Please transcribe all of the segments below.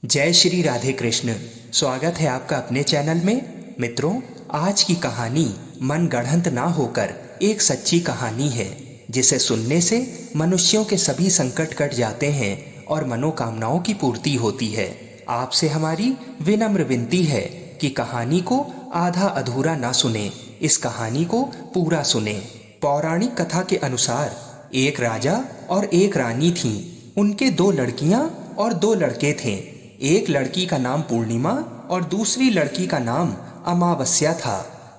जय श्री राधे कृष्ण। स्वागत है आपका अपने चैनल में। मित्रों, आज की कहानी मन गढ़ंत ना होकर एक सच्ची कहानी है जिसे सुनने से मनुष्यों के सभी संकट कट जाते हैं और मनोकामनाओं की पूर्ति होती है। आपसे हमारी विनम्र विनती है कि कहानी को आधा अधूरा ना सुने, इस कहानी को पूरा सुने। पौराणिक कथा के अनुसार एक राजा और एक रानी थीं। उनके दो लड़कियां और दो लड़के थे। एक लड़की का नाम पूर्णिमा और दूसरी लड़की का नाम अमावस्या था।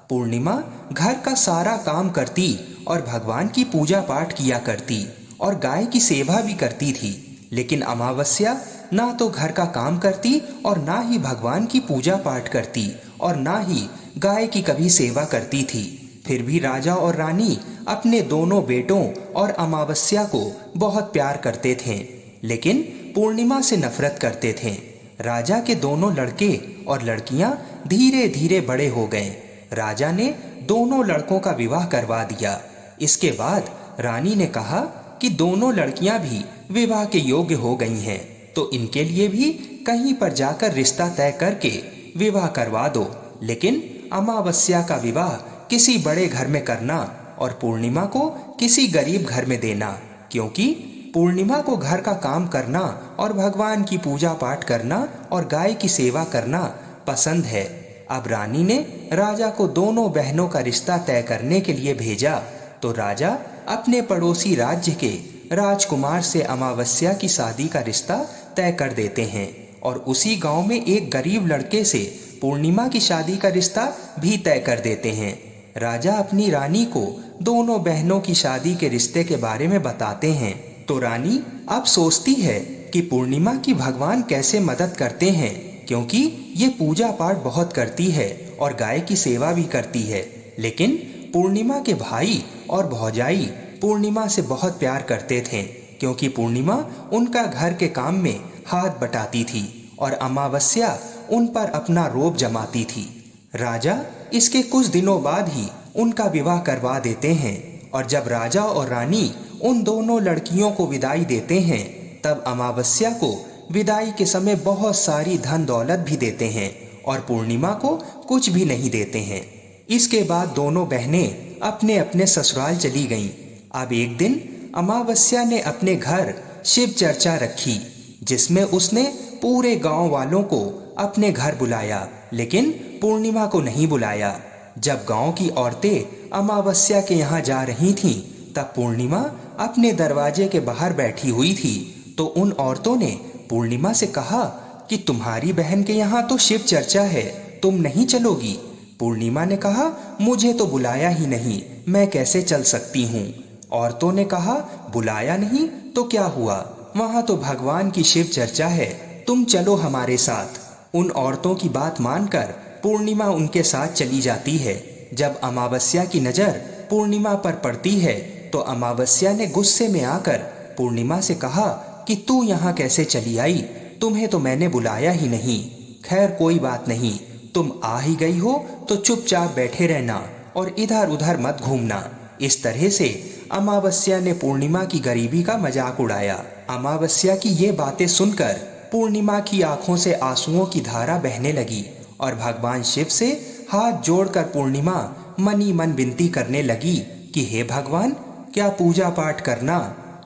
पूर्णिमा घर का सारा काम करती और भगवान की पूजा पाठ किया करती और गाय की सेवा भी करती थी। लेकिन अमावस्या ना तो घर का काम करती और ना ही भगवान की पूजा पाठ करती और ना ही गाय की कभी सेवा करती थी। फिर भी राजा और रानी अपने दोनों बेटों और अमावस्या को बहुत प्यार करते थे, लेकिन पूर्णिमा से नफरत करते थे। राजा के दोनों लड़के और लड़कियां धीरे धीरे बड़े हो गए। राजा ने दोनों लड़कों का विवाह करवा दिया। इसके बाद रानी ने कहा कि दोनों लड़कियां भी विवाह के योग्य हो गई हैं, तो इनके लिए भी कहीं पर जाकर रिश्ता तय करके विवाह करवा दो, लेकिन अमावस्या का विवाह किसी बड़े घर में करना और पूर्णिमा को किसी गरीब घर में देना, क्योंकि पूर्णिमा को घर का काम करना और भगवान की पूजा पाठ करना और गाय की सेवा करना पसंद है। अब रानी ने राजा को दोनों बहनों का रिश्ता तय करने के लिए भेजा, तो राजा अपने पड़ोसी राज्य के राजकुमार से अमावस्या की शादी का रिश्ता तय कर देते हैं और उसी गांव में एक गरीब लड़के से पूर्णिमा की शादी का रिश्ता भी तय कर देते हैं। राजा अपनी रानी को दोनों बहनों की शादी के रिश्ते के बारे में बताते हैं, तो रानी अब सोचती है कि पूर्णिमा की भगवान कैसे मदद करते हैं, क्योंकि ये पूजा पाठ बहुत करती है और गाय की सेवा भी करती है। लेकिन पूर्णिमा के भाई और भौजाई पूर्णिमा से बहुत प्यार करते थे, क्योंकि पूर्णिमा उनका घर के काम में हाथ बटाती थी और अमावस्या उन पर अपना रोब जमाती थी। राजा इसके कुछ दिनों बाद ही उनका विवाह करवा देते हैं और जब राजा और रानी उन दोनों लड़कियों को विदाई देते हैं, तब अमावस्या को विदाई के समय बहुत सारी धन दौलत भी देते हैं और पूर्णिमा को कुछ भी नहीं देते हैं। इसके बाद दोनों बहनें अपने अपने ससुराल चली गईं। अब एक दिन अमावस्या ने अपने घर शिव चर्चा रखी, जिसमें उसने पूरे गांव वालों को अपने घर बुलाया, लेकिन पूर्णिमा को नहीं बुलाया। जब गांव की औरतें अमावस्या के यहाँ जा रही थीं, तब पूर्णिमा अपने दरवाजे के बाहर बैठी हुई थी। तो उन औरतों ने पूर्णिमा से कहा कि तुम्हारी बहन के यहाँ तो शिव चर्चा है, तुम नहीं चलोगी? पूर्णिमा ने कहा, मुझे तो बुलाया ही नहीं, मैं कैसे चल सकती हूँ? औरतों ने कहा, बुलाया नहीं तो क्या हुआ, वहाँ तो भगवान की शिव चर्चा है, तुम चलो हमारे साथ। उन औरतों की बात मानकर पूर्णिमा उनके साथ चली जाती है। जब अमावस्या की नज़र पूर्णिमा पर पड़ती है, तो अमावस्या ने गुस्से में आकर पूर्णिमा से कहा कि तू यहाँ कैसे चली आई, तुम्हें तो मैंने बुलाया ही नहीं। खैर कोई बात नहीं, तुम आ ही गई हो तो चुपचाप बैठे रहना और इधर उधर मत घूमना। इस तरह से अमावस्या ने पूर्णिमा की गरीबी का मजाक उड़ाया। अमावस्या की ये बातें सुनकर पूर्णिमा की आंखों से आंसुओं की धारा बहने लगी और भगवान शिव से हाथ जोड़कर पूर्णिमा मनी मन विनती करने लगी कि हे भगवान, क्या पूजा पाठ करना,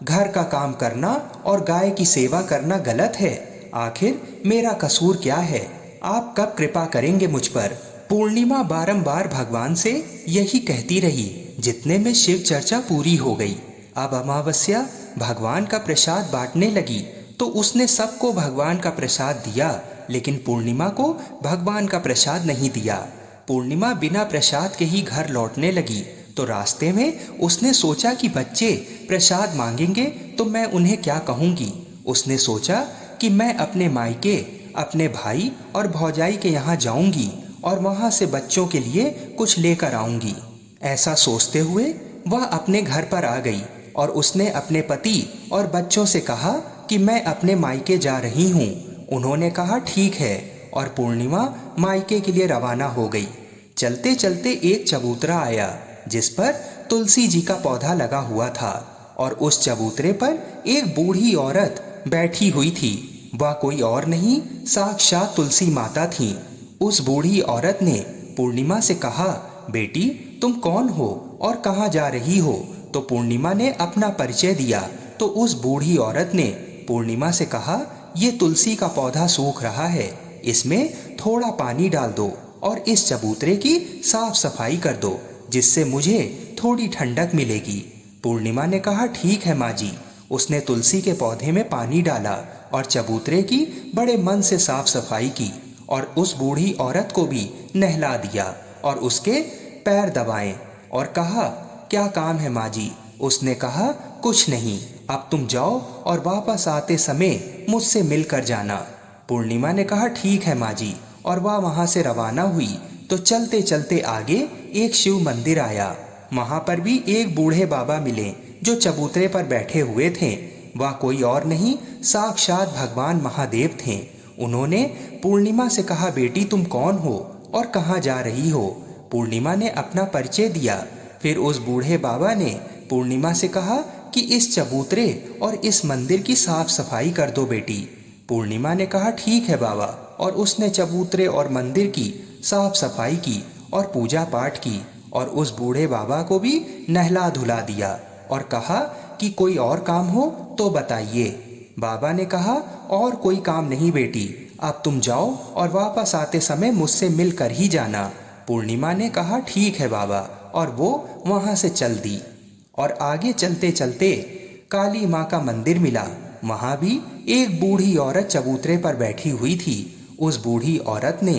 घर का काम करना और गाय की सेवा करना गलत है? आखिर मेरा कसूर क्या है? आप कब कृपा करेंगे मुझ पर? पूर्णिमा बारंबार भगवान से यही कहती रही। जितने में शिव चर्चा पूरी हो गई। अब अमावस्या भगवान का प्रसाद बांटने लगी, तो उसने सबको भगवान का प्रसाद दिया, लेकिन पूर्णिमा को भगवान का प्रसाद नहीं दिया। पूर्णिमा बिना प्रसाद के ही घर लौटने लगी, तो रास्ते में उसने सोचा कि बच्चे प्रसाद मांगेंगे तो मैं उन्हें क्या कहूँगी। उसने सोचा कि मैं अपने मायके, अपने भाई और भौजाई के यहाँ जाऊंगी और वहाँ से बच्चों के लिए कुछ लेकर आऊंगी। ऐसा सोचते हुए वह अपने घर पर आ गई और उसने अपने पति और बच्चों से कहा कि मैं अपने मायके जा रही हूँ। उन्होंने कहा ठीक है, और पूर्णिमा मायके के लिए रवाना हो गई। चलते चलते एक चबूतरा आया, जिस पर तुलसी जी का पौधा लगा हुआ था और उस चबूतरे पर एक बूढ़ी औरत बैठी हुई थी। वह कोई और नहीं, साक्षात तुलसी माता थीं। उस बूढ़ी औरत ने पूर्णिमा से कहा, बेटी तुम कौन हो और कहाँ जा रही हो? तो पूर्णिमा ने अपना परिचय दिया। तो उस बूढ़ी औरत ने पूर्णिमा से कहा, ये तुलसी का पौधा सूख रहा है, इसमें थोड़ा पानी डाल दो और इस चबूतरे की साफ सफाई कर दो, जिससे मुझे थोड़ी ठंडक मिलेगी। पूर्णिमा ने कहा, ठीक है माँ जी। उसने तुलसी के पौधे में पानी डाला और चबूतरे की बड़े मन से साफ सफाई की और उस बूढ़ी औरत को भी नहला दिया और उसके पैर दबाए और कहा, क्या काम है माँ जी? उसने कहा, कुछ नहीं, अब तुम जाओ और वापस आते समय मुझसे मिलकर जाना। पूर्णिमा ने कहा, ठीक है माँ जी, और वह वहाँ से रवाना हुई। तो चलते चलते आगे एक शिव मंदिर आया। वहाँ पर भी एक बूढ़े बाबा मिले जो चबूतरे पर बैठे हुए थे। वह कोई और नहीं, साक्षात भगवान महादेव थे। उन्होंने पूर्णिमा से कहा, बेटी तुम कौन हो और कहाँ जा रही हो? पूर्णिमा ने अपना परिचय दिया। फिर उस बूढ़े बाबा ने पूर्णिमा से कहा कि इस चबूतरे और इस मंदिर की साफ सफाई कर दो बेटी। पूर्णिमा ने कहा, ठीक है बाबा, और उसने चबूतरे और मंदिर की साफ सफाई की और पूजा पाठ की और उस बूढ़े बाबा को भी नहला धुला दिया और कहा कि कोई और काम हो तो बताइए। बाबा ने कहा, और कोई काम नहीं बेटी, अब तुम जाओ और वापस आते समय मुझसे मिलकर ही जाना। पूर्णिमा ने कहा, ठीक है बाबा, और वो वहाँ से चल दी। और आगे चलते चलते काली माँ का मंदिर मिला। वहाँ भी एक बूढ़ी औरत चबूतरे पर बैठी हुई थी। उस बूढ़ी औरत ने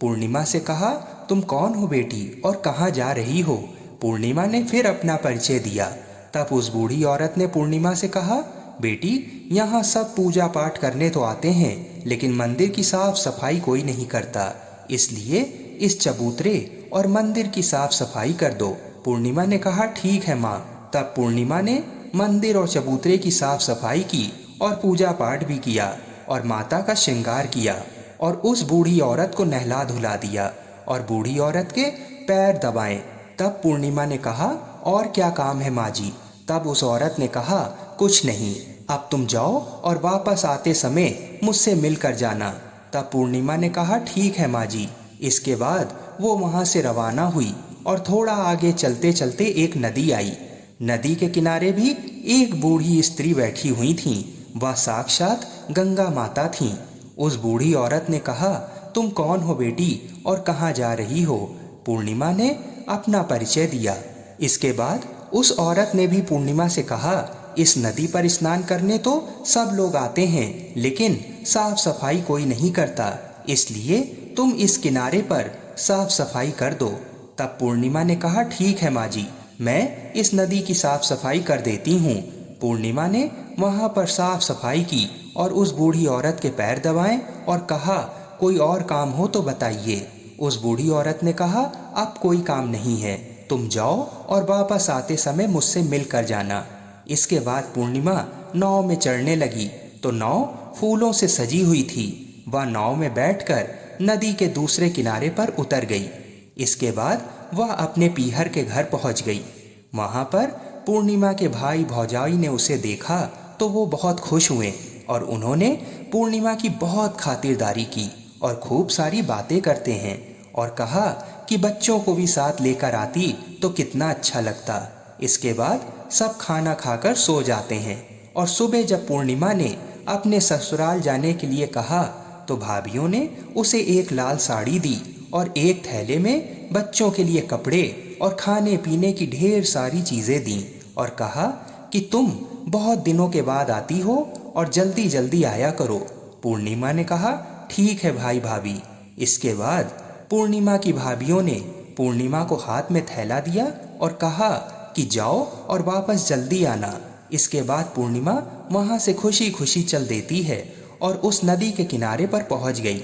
पूर्णिमा से कहा, तुम कौन हो बेटी और कहाँ जा रही हो? पूर्णिमा ने फिर अपना परिचय दिया। तब उस बूढ़ी औरत ने पूर्णिमा से कहा, बेटी यहाँ सब पूजा पाठ करने तो आते हैं, लेकिन मंदिर की साफ सफाई कोई नहीं करता, इसलिए इस चबूतरे और मंदिर की साफ सफाई कर दो। पूर्णिमा ने कहा, ठीक है माँ। तब पूर्णिमा ने मंदिर और चबूतरे की साफ सफाई की और पूजा पाठ भी किया और माता का श्रृंगार किया और उस बूढ़ी औरत को नहला धुला दिया और बूढ़ी औरत के पैर दबाए। तब पूर्णिमा ने कहा, और क्या काम है माँ जी? तब उस औरत ने कहा, कुछ नहीं, अब तुम जाओ और वापस आते समय मुझसे मिलकर जाना। तब पूर्णिमा ने कहा, ठीक है माँ जी। इसके बाद वो वहाँ से रवाना हुई और थोड़ा आगे चलते चलते एक नदी आई। नदी के किनारे भी एक बूढ़ी स्त्री बैठी हुई थी। वह साक्षात गंगा माता थीं। उस बूढ़ी औरत ने कहा, तुम कौन हो बेटी और कहाँ जा रही हो? पूर्णिमा ने अपना परिचय दिया। इसके बाद उस औरत ने भी पूर्णिमा से कहा, इस नदी पर स्नान करने तो सब लोग आते हैं, लेकिन साफ सफाई कोई नहीं करता, इसलिए तुम इस किनारे पर साफ सफाई कर दो। तब पूर्णिमा ने कहा, ठीक है माँ जी, मैं इस नदी की साफ सफाई कर देती हूँ। पूर्णिमा ने वहाँ पर साफ सफाई की और उस बूढ़ी औरत के पैर दबाए और कहा, कोई और काम हो तो बताइए। उस बूढ़ी औरत ने कहा, अब कोई काम नहीं है, तुम जाओ और वापस आते समय मुझसे मिलकर जाना। इसके बाद पूर्णिमा नाव में चढ़ने लगी तो नाव फूलों से सजी हुई थी। वह नाव में बैठकर नदी के दूसरे किनारे पर उतर गई। इसके बाद वह अपने पीहर के घर पहुंच गई। वहां पर पूर्णिमा के भाई भौजाई ने उसे देखा तो वो बहुत खुश हुए और उन्होंने पूर्णिमा की बहुत खातिरदारी की और खूब सारी बातें करते हैं और कहा कि बच्चों को भी साथ लेकर आती तो कितना अच्छा लगता। इसके बाद सब खाना खाकर सो जाते हैं और सुबह जब पूर्णिमा ने अपने ससुराल जाने के लिए कहा तो भाभीियों ने उसे एक लाल साड़ी दी और एक थैले में बच्चों के लिए कपड़े और खाने पीने की ढेर सारी चीज़ें दी और कहा कि तुम बहुत दिनों के बाद आती हो और जल्दी जल्दी आया करो। पूर्णिमा ने कहा, ठीक है भाई भाभी। इसके बाद पूर्णिमा की भाभीियों ने पूर्णिमा को हाथ में थैला दिया और कहा कि जाओ और वापस जल्दी आना। इसके बाद पूर्णिमा वहाँ से खुशी खुशी चल देती है और उस नदी के किनारे पर पहुँच गई।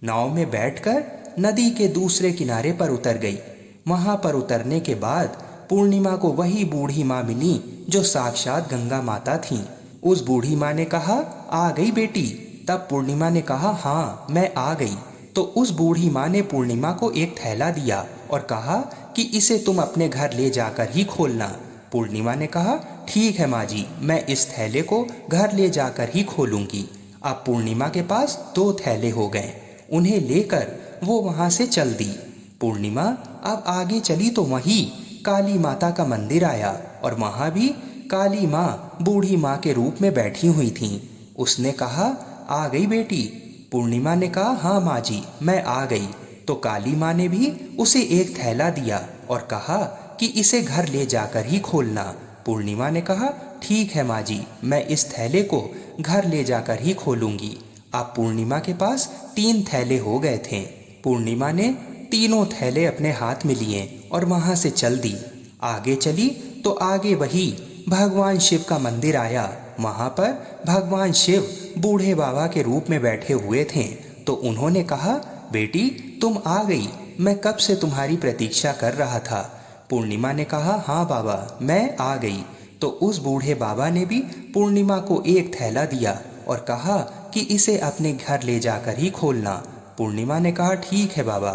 नाव में बैठकर नदी के दूसरे किनारे पर उतर गई। वहाँ पर उतरने के बाद पूर्णिमा को वही बूढ़ी माँ मिली जो साक्षात गंगा माता थी। उस बूढ़ी माँ ने कहा, आ गई बेटी? तब पूर्णिमा ने कहा, हाँ मैं आ गई। तो उस बूढ़ी माँ ने पूर्णिमा को एक थैला दिया और कहा कि इसे तुम अपने घर ले जाकर ही खोलना। पूर्णिमा ने कहा, ठीक है माँ जी, मैं इस थैले को घर ले जाकर ही खोलूंगी। अब पूर्णिमा के पास 2 थैले हो गए। उन्हें लेकर वो वहां से चल दी। पूर्णिमा अब आगे चली तो वहीं काली माता का मंदिर आया और वहां भी काली माँ बूढ़ी माँ के रूप में बैठी हुई थीं। उसने कहा, आ गई बेटी? पूर्णिमा ने कहा, हाँ माँ जी, मैं आ गई। तो काली माँ ने भी उसे एक थैला दिया और कहा कि इसे घर ले जाकर ही खोलना। पूर्णिमा ने कहा, ठीक है माँ जी, मैं इस थैले को घर ले जाकर ही खोलूंगी। अब पूर्णिमा के पास 3 थैले हो गए थे। पूर्णिमा ने तीनों थैले अपने हाथ में लिए और वहां से चल दी। आगे चली तो आगे वही भगवान शिव का मंदिर आया। वहां पर भगवान शिव बूढ़े बाबा के रूप में बैठे हुए थे। तो उन्होंने कहा, बेटी तुम आ गई, मैं कब से तुम्हारी प्रतीक्षा कर रहा था। पूर्णिमा ने कहा, हाँ बाबा, मैं आ गई। तो उस बूढ़े बाबा ने भी पूर्णिमा को एक थैला दिया और कहा कि इसे अपने घर ले जाकर ही खोलना। पूर्णिमा ने कहा, ठीक है बाबा।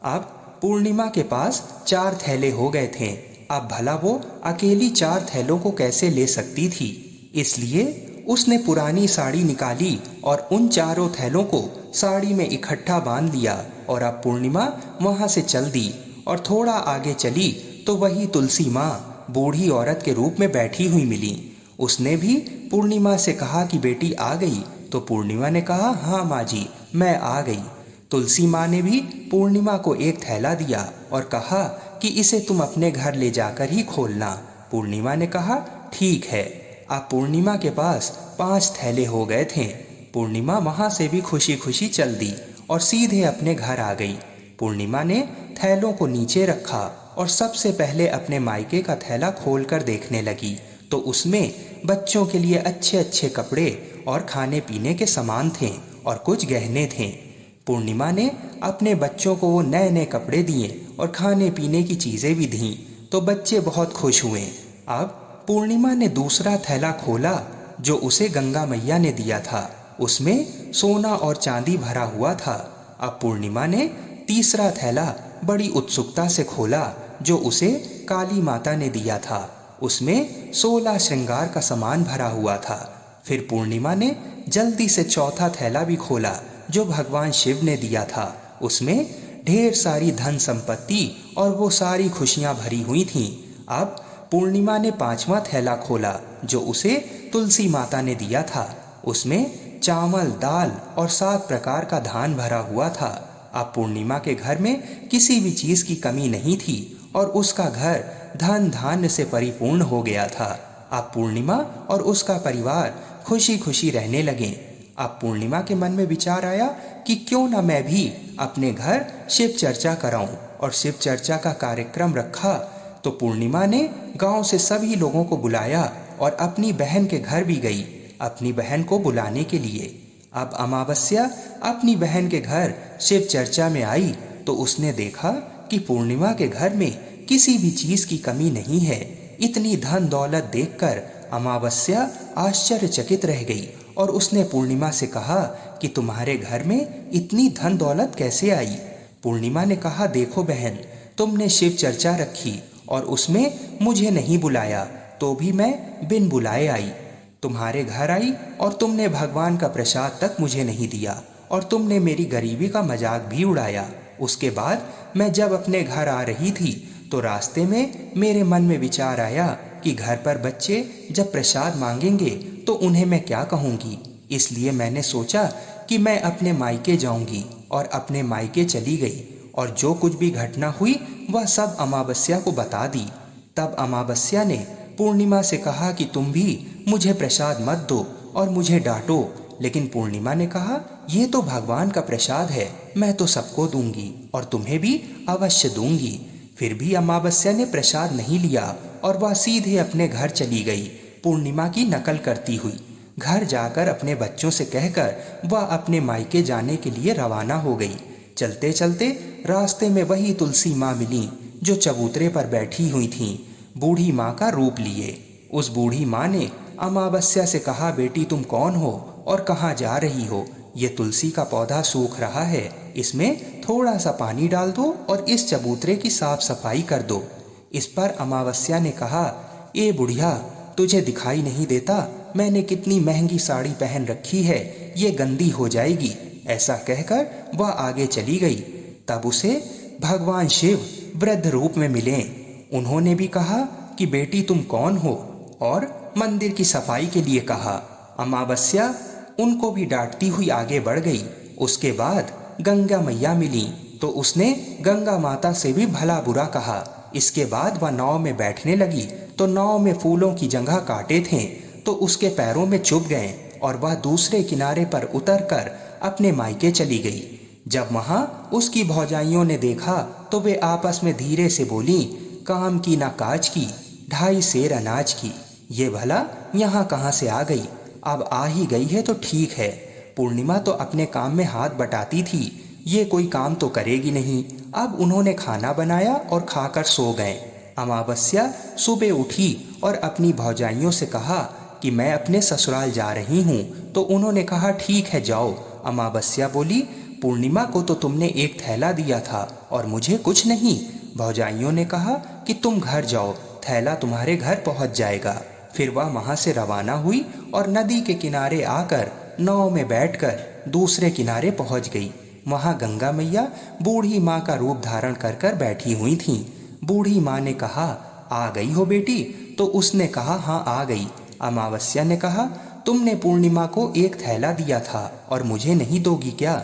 अब पूर्णिमा के पास 4 थैले हो गए थे। अब भला वो अकेली 4 थैलों को कैसे ले सकती थी। इसलिए उसने पुरानी साड़ी निकाली और उन चारों थैलों को साड़ी में इकट्ठा बांध लिया। और अब पूर्णिमा वहां से चल दी और थोड़ा आगे चली तो वही तुलसी माँ बूढ़ी औरत के रूप में बैठी हुई मिली। उसने भी पूर्णिमा से कहा कि बेटी आ गई। तो पूर्णिमा ने कहा, हाँ माँ जी, मैं आ गई। तुलसी माँ ने भी पूर्णिमा को एक थैला दिया और कहा कि इसे तुम अपने घर ले जाकर ही खोलना। पूर्णिमा ने कहा, ठीक है। अब पूर्णिमा के पास 5 थैले हो गए थे। पूर्णिमा वहां से भी खुशी खुशी चल दी और सीधे अपने घर आ गई। पूर्णिमा ने थैलों को नीचे रखा और सबसे पहले अपने मायके का थैला खोलकर देखने लगी। तो उसमें बच्चों के लिए अच्छे अच्छे कपड़े और खाने पीने के सामान थे और कुछ गहने थे। पूर्णिमा ने अपने बच्चों को वो नए नए कपड़े दिए और खाने पीने की चीज़ें भी दीं। तो बच्चे बहुत खुश हुए। अब पूर्णिमा ने दूसरा थैला खोला जो उसे गंगा मैया ने दिया था। उसमें सोना और चांदी भरा हुआ था। अब पूर्णिमा ने तीसरा थैला बड़ी उत्सुकता से खोला जो उसे काली माता ने दिया था। उसमें 16 श्रृंगार का सामान भरा हुआ था। फिर पूर्णिमा ने जल्दी से चौथा थैला भी खोला जो भगवान शिव ने दिया था। उसमें ढेर सारी धन संपत्ति और वो सारी खुशियां भरी हुई थीं। अब पूर्णिमा ने 5वां थैला खोला जो उसे तुलसी माता ने दिया था। उसमें चावल, दाल और 7 प्रकार का धान भरा हुआ था। अब पूर्णिमा के घर में किसी भी चीज की कमी नहीं थी और उसका घर धन धान्य से परिपूर्ण हो गया था। अब पूर्णिमा और उसका परिवार खुशी खुशी रहने लगे। अब पूर्णिमा के मन में विचार आया कि क्यों न मैं भी अपने घर शिव चर्चा कराऊं और शिव चर्चा का कार्यक्रम रखा। तो पूर्णिमा ने गांव से सभी लोगों को बुलाया और अपनी बहन के घर भी गई अपनी बहन को बुलाने के लिए। अब अमावस्या अपनी बहन के घर शिव चर्चा में आई तो उसने देखा कि पूर्णिमा के घर में किसी भी चीज की कमी नहीं है। इतनी धन दौलत देखकर अमावस्या आश्चर्यचकित रह गई और उसने पूर्णिमा से कहा कि तुम्हारे घर में इतनी धन दौलत कैसे आई। पूर्णिमा ने कहा, देखो बहन, तुमने शिव चर्चा रखी और उसमें मुझे नहीं बुलाया तो भी मैं बिन बुलाए आई। तुम्हारे घर आई और तुमने भगवान का प्रसाद तक मुझे नहीं दिया और तुमने मेरी गरीबी का मजाक भी उड़ाया। उसके बाद मैं जब अपने घर आ रही थी तो रास्ते में मेरे मन में विचार आया कि घर पर बच्चे जब प्रसाद मांगेंगे तो उन्हें मैं क्या कहूँगी। इसलिए मैंने सोचा कि मैं अपने मायके जाऊंगी और अपने मायके चली गई और जो कुछ भी घटना हुई वह सब अमावस्या को बता दी। तब अमावस्या ने पूर्णिमा से कहा कि तुम भी मुझे प्रसाद मत दो और मुझे डांटो। लेकिन पूर्णिमा ने कहा, ये तो भगवान का प्रसाद है, मैं तो सबको दूंगी और तुम्हें भी अवश्य दूंगी। फिर भी अमावस्या ने प्रसाद नहीं लिया और वह सीधे अपने घर चली गई पूर्णिमा की नकल करती हुई। घर जाकर अपने बच्चों से कहकर वह अपने मायके जाने के लिए रवाना हो गई। चलते चलते रास्ते में वही तुलसी माँ मिली जो चबूतरे पर बैठी हुई थीं, बूढ़ी माँ का रूप लिए। उस बूढ़ी माँ ने अमावस्या से कहा, बेटी तुम कौन हो और कहाँ जा रही हो। ये तुलसी का पौधा सूख रहा है, इसमें थोड़ा सा पानी डाल दो और इस चबूतरे की साफ सफाई कर दो। इस पर अमावस्या ने कहा, ए बुढ़िया, तुझे दिखाई नहीं देता मैंने कितनी महंगी साड़ी पहन रखी है ये गंदी हो जाएगी। ऐसा कहकर वह आगे चली गई। तब उसे भगवान शिव वृद्ध रूप में मिले। उन्होंने भी कहा कि बेटी तुम कौन हो, और मंदिर की सफाई के लिए कहा। अमावस्या उनको भी डांटती हुई आगे बढ़ गई। उसके बाद गंगा मैया मिली तो उसने गंगा माता से भी भला बुरा कहा। इसके बाद वह नाव में बैठने लगी तो नाव में फूलों की जगह कांटे थे तो उसके पैरों में चुभ गए और वह दूसरे किनारे पर उतरकर अपने मायके चली गई। जब वहां उसकी भौजाइयों ने देखा तो वे आपस में धीरे से बोली, काम की ना काज की, 2.5 सेर अनाज की। ये भला यहाँ कहाँ से आ गई? अब आ ही गई है तो ठीक है। पूर्णिमा तो अपने काम में हाथ बटाती थी, ये कोई काम तो करेगी नहीं। अब उन्होंने खाना बनाया और खाकर सो गए। अमावस्या सुबह उठी और अपनी भौजाइयों से कहा कि मैं अपने ससुराल जा रही हूँ। तो उन्होंने कहा ठीक है जाओ। अमावस्या बोली, पूर्णिमा को तो तुमने एक थैला दिया था और मुझे कुछ नहीं। भौजाइयों ने कहा कि तुम घर जाओ, थैला तुम्हारे घर पहुँच जाएगा। फिर वह वहाँ से रवाना हुई और नदी के किनारे आकर नाव में बैठकर दूसरे किनारे पहुँच गई। वहाँ गंगा मैया बूढ़ी माँ का रूप धारण कर कर बैठी हुई थीं। बूढ़ी माँ ने कहा, आ गई हो बेटी? तो उसने कहा, हाँ आ गई। अमावस्या ने कहा, तुमने पूर्णिमा को एक थैला दिया था और मुझे नहीं दोगी क्या?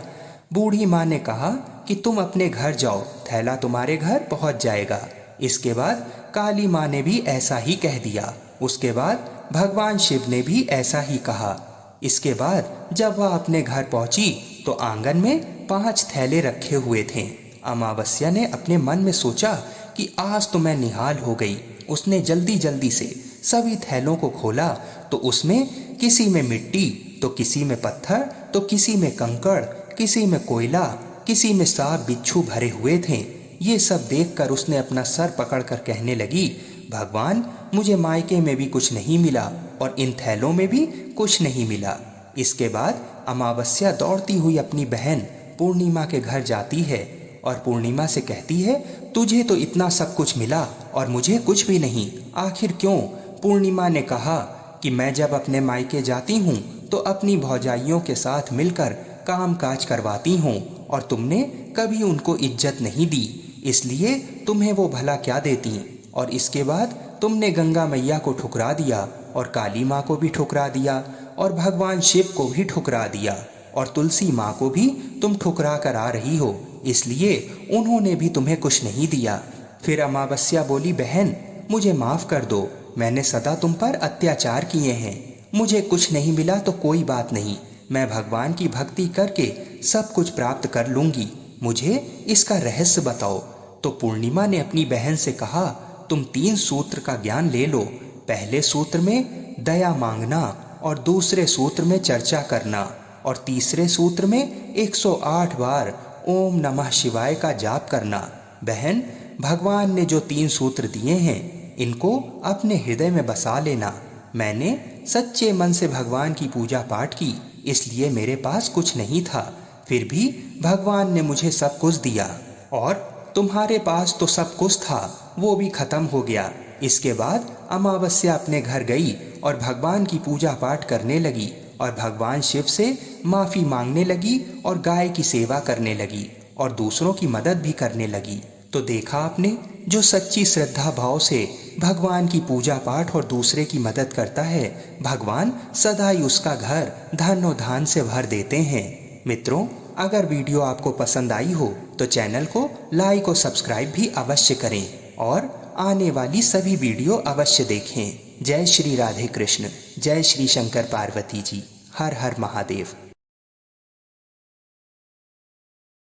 बूढ़ी माँ ने कहा कि तुम अपने घर जाओ, थैला तुम्हारे घर पहुँच जाएगा। इसके बाद काली माँ ने भी ऐसा ही कह दिया। उसके बाद भगवान शिव ने भी ऐसा ही कहा। इसके बाद जब वह अपने घर पहुंची तो आंगन में 5 थैले रखे हुए थे। अमावस्या ने अपने मन में सोचा कि आज तो मैं निहाल हो गई। उसने जल्दी जल्दी से सभी थैलों को खोला तो उसमें किसी में मिट्टी तो किसी में पत्थर तो किसी में कंकड़, किसी में कोयला, किसी में सांप बिच्छू भरे हुए थे। ये सब देखकर उसने अपना सर पकड़कर कहने लगी, भगवान मुझे मायके में भी कुछ नहीं मिला और इन थैलों में भी कुछ नहीं मिला। इसके बाद अमावस्या दौड़ती हुई अपनी बहन पूर्णिमा के घर जाती है और पूर्णिमा से कहती है, तुझे तो इतना सब कुछ मिला और मुझे कुछ भी नहीं, आखिर क्यों? पूर्णिमा ने कहा कि मैं जब अपने मायके जाती हूँ तो अपनी भौजाइयों के साथ मिलकर काम काज करवाती हूँ और तुमने कभी उनको इज्जत नहीं दी, इसलिए तुम्हें वो भला क्या देती। और इसके बाद तुमने गंगा मैया को ठुकरा दिया और काली माँ को भी ठुकरा दिया और भगवान शिव को भी ठुकरा दिया और तुलसी माँ को भी तुम ठुकरा कर आ रही हो, इसलिए उन्होंने भी तुम्हें कुछ नहीं दिया। फिर अमावस्या बोली, बहन मुझे माफ़ कर दो, मैंने सदा तुम पर अत्याचार किए हैं। मुझे कुछ नहीं मिला तो कोई बात नहीं, मैं भगवान की भक्ति करके सब कुछ प्राप्त कर लूँगी, मुझे इसका रहस्य बताओ। तो पूर्णिमा ने अपनी बहन से कहा, तुम 3 सूत्र का ज्ञान ले लो। पहले सूत्र में दया मांगना और दूसरे सूत्र में चर्चा करना और तीसरे सूत्र में 108 बार ओम नमः शिवाय का जाप करना। बहन भगवान ने जो 3 सूत्र दिए हैं इनको अपने हृदय में बसा लेना। मैंने सच्चे मन से भगवान की पूजा पाठ की, इसलिए मेरे पास कुछ नहीं था, फिर भी भगवान ने मुझे सब कुछ दिया और तुम्हारे पास तो सब कुछ था, वो भी खत्म हो गया। इसके बाद अमावस्या अपने घर गई और भगवान की पूजा पाठ करने लगी और भगवान शिव से माफ़ी मांगने लगी और गाय की सेवा करने लगी और दूसरों की मदद भी करने लगी। तो देखा आपने, जो सच्ची श्रद्धा भाव से भगवान की पूजा पाठ और दूसरे की मदद करता है, भगवान सदा ही उसका घर धन और धान से भर देते हैं। मित्रों, अगर वीडियो आपको पसंद आई हो तो चैनल को लाइक और सब्सक्राइब भी अवश्य करें और आने वाली सभी वीडियो अवश्य देखें। जय श्री राधे कृष्ण, जय श्री शंकर पार्वती जी, हर हर महादेव।